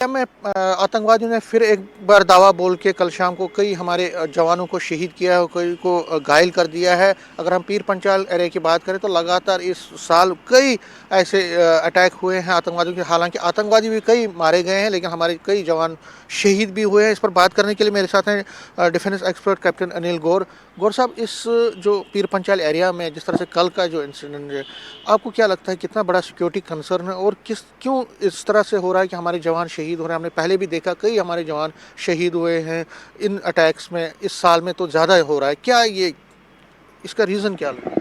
में आतंकवादियों ने फिर एक बार दावा बोल के कल शाम को कई हमारे जवानों को शहीद किया है, कई को घायल कर दिया है। अगर हम पीर पंचाल एरिया की बात करें तो लगातार इस साल कई ऐसे अटैक हुए हैं आतंकवादियों के। हालांकि आतंकवादी भी कई मारे गए हैं, लेकिन हमारे कई जवान शहीद भी हुए हैं। इस पर बात करने के लिए मेरे साथ हैं डिफेंस एक्सपर्ट कैप्टन अनिल गौर। गौर साहब, इस जो पीर पंचाल एरिया में जिस तरह से कल का जो इंसिडेंट है, आपको क्या लगता है कितना बड़ा सिक्योरिटी कंसर्न है और क्यों इस तरह से हो रहा है कि हमारे जवान शहीद हो रहे हैं? हमने पहले भी देखा कई हमारे जवान शहीद हुए हैं इन अटैक्स में, इस साल में तो ज़्यादा हो रहा है। क्या ये इसका रीज़न क्या लगता है?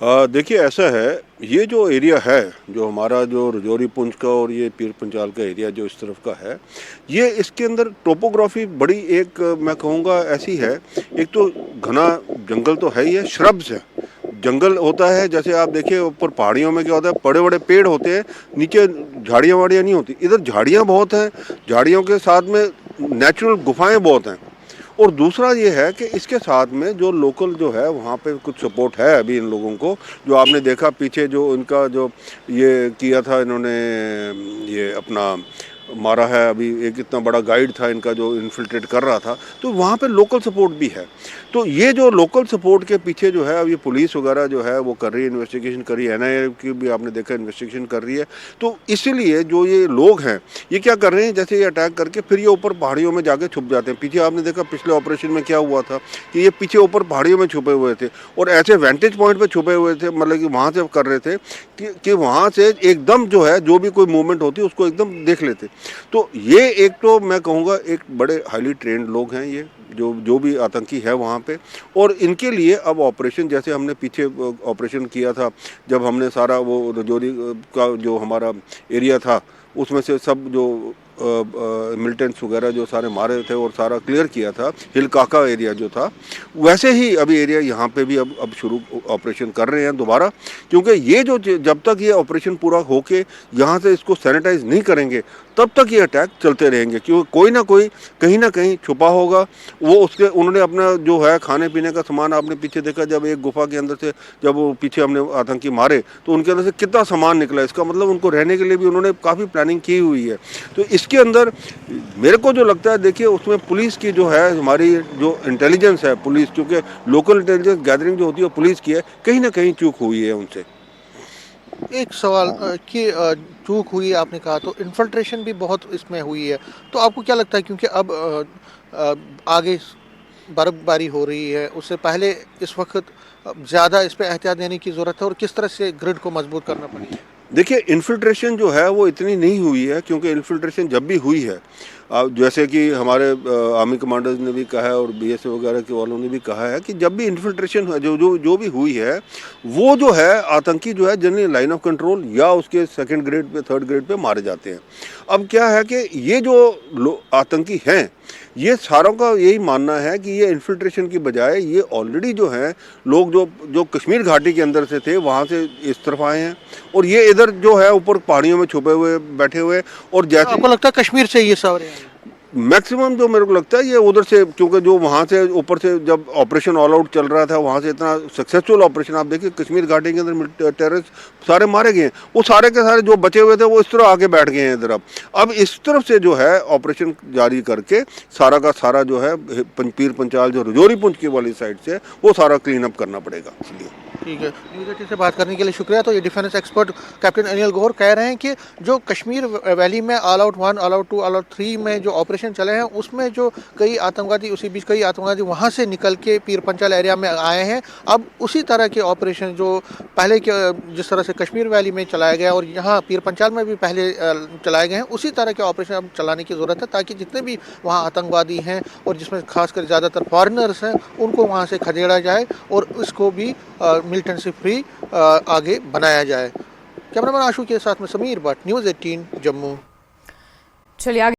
देखिए, ऐसा है, ये जो एरिया है, जो हमारा जो रजौरी पुंछ का और ये पीर पंचाल का एरिया जो इस तरफ का है, ये इसके अंदर टोपोग्राफी बड़ी एक मैं कहूँगा ऐसी है। एक तो घना जंगल तो है ही है, श्रब्स है, जंगल होता है। जैसे आप देखिए ऊपर पहाड़ियों में क्या होता है, बड़े बड़े पेड़ होते हैं, नीचे झाड़ियाँ वाड़ियाँ नहीं होती। इधर झाड़ियाँ बहुत हैं, झाड़ियों के साथ में नेचुरल गुफाएँ बहुत हैं। और दूसरा ये है कि इसके साथ में जो लोकल जो है वहाँ पे कुछ सपोर्ट है अभी इन लोगों को। जो आपने देखा पीछे जो इनका जो ये किया था इन्होंने, ये अपना मारा है अभी, एक इतना बड़ा गाइड था इनका जो इन्फिल्ट्रेट कर रहा था, तो वहाँ पे लोकल सपोर्ट भी है। तो ये जो लोकल सपोर्ट के पीछे जो है अब ये पुलिस वगैरह जो है वो कर रही है, इन्वेस्टिगेशन कर रही है, एनआईए की भी आपने देखा इन्वेस्टिगेशन कर रही है। तो इसीलिए जो ये लोग हैं ये क्या कर रहे हैं, जैसे ये अटैक करके फिर ये ऊपर पहाड़ियों में जाके छुप जाते हैं। पीछे आपने देखा पिछले ऑपरेशन में क्या हुआ था कि ये पीछे ऊपर पहाड़ियों में छुपे हुए थे और ऐसे वेंटेज पॉइंट पर छुपे हुए थे, मतलब कि वहाँ से कर रहे थे कि वहाँ से एकदम जो है जो भी कोई मूवमेंट होती है उसको एकदम देख लेते। तो ये एक तो मैं कहूँगा एक बड़े हाईली ट्रेंड लोग हैं ये, जो भी आतंकी है वहाँ पे। और इनके लिए अब ऑपरेशन, जैसे हमने पीछे ऑपरेशन किया था जब हमने सारा वो रजौरी का जो हमारा एरिया था उसमें से सब जो मिलिटेंट्स वगैरह जो सारे मारे थे और सारा क्लियर किया था, हिल काका एरिया जो था, वैसे ही अभी एरिया यहाँ पे भी अब शुरू ऑपरेशन कर रहे हैं दोबारा। क्योंकि ये जो जब तक ये ऑपरेशन पूरा होके यहाँ से इसको सैनिटाइज नहीं करेंगे तब तक ये अटैक चलते रहेंगे, क्योंकि कोई ना कोई कहीं ना कहीं छुपा होगा। वो उसके उन्होंने अपना जो है खाने पीने का सामान, आपने पीछे देखा जब एक गुफा के अंदर से जब वो पीछे हमने आतंकी मारे तो उनके अंदर से कितना सामान निकला। इसका मतलब उनको रहने के लिए भी उन्होंने काफ़ी प्लानिंग की हुई है। तो इसके अंदर मेरे को जो लगता है, देखिए उसमें पुलिस की जो है, हमारी जो इंटेलिजेंस है पुलिस, क्योंकि लोकल इंटेलिजेंस गैदरिंग जो होती है पुलिस की है, कहीं ना कहीं चूक हुई है उनसे। एक सवाल कि चूक हुई आपने कहा, तो इन्फिल्ट्रेशन भी बहुत इसमें हुई है। तो आपको क्या लगता है, क्योंकि अब आगे बर्फबारी हो रही है, उससे पहले इस वक्त ज़्यादा इस पे एहतियात देने की ज़रूरत है और किस तरह से ग्रिड को मजबूत करना पड़ेगा? देखिए, इन्फिल्ट्रेशन जो है वो इतनी नहीं हुई है, क्योंकि इन्फिल्ट्रेशन जब भी हुई है, जैसे कि हमारे आर्मी कमांडर्स ने भी कहा है और बीएसएफ वगैरह के वालों ने भी कहा है कि जब भी इन्फिल्ट्रेशन जो भी हुई है, वो जो है आतंकी जो है जनरली लाइन ऑफ कंट्रोल या उसके second grade pay, third grade pay मारे जाते हैं। अब क्या है कि ये जो आतंकी हैं, ये सारों का यही मानना है कि ये इन्फिल्ट्रेशन की बजाय ये ऑलरेडी जो है लोग जो कश्मीर घाटी के अंदर से थे वहाँ से इस तरफ आए हैं और ये इधर जो है ऊपर पहाड़ियों में छुपे हुए बैठे हुए। और जैसे आपको लगता है कश्मीर से ये सारे मैक्सिमम जो मेरे को लगता है ये उधर से, क्योंकि जो वहाँ से ऊपर से जब ऑपरेशन ऑल आउट चल रहा था वहाँ से इतना सक्सेसफुल ऑपरेशन, आप देखिए कश्मीर घाटी के अंदर टेररिस्ट सारे मारे गए हैं, वो सारे के सारे जो बचे हुए थे वो इस तरह आगे बैठ गए हैं इधर। अब इस तरफ से जो है ऑपरेशन जारी करके सारा का सारा जो है पीर पंचाल जो रजौरी पुंछ की वाली साइड से वो सारा क्लीन अप करना पड़ेगा। इसलिए ठीक है, न्यूज़ 18 से बात करने के लिए शुक्रिया। तो ये डिफेंस एक्सपर्ट कैप्टन अनिल गौर कह रहे हैं कि जो कश्मीर वैली में all out 1, all out 2, all out 3 में जो ऑपरेशन चले हैं उसमें जो कई आतंकवादी, उसी बीच कई आतंकवादी वहाँ से निकल के पीर पंचाल एरिया में आए हैं। अब उसी तरह के ऑपरेशन जो पहले के जिस तरह से कश्मीर वैली में चलाया गया और यहाँ पीर पंचाल में भी पहले चलाए गए हैं, उसी तरह के ऑपरेशन अब चलाने की ज़रूरत है, ताकि जितने भी वहाँ आतंकवादी हैं और जिसमें खासकर ज़्यादातर फॉरेनर्स हैं उनको वहाँ से खदेड़ा जाए और इसको भी मिलिटेंसी फ्री आगे बनाया जाए। कैमरामैन आशु के साथ में समीर भट्ट, न्यूज़ 18 जम्मू। चलिए आगे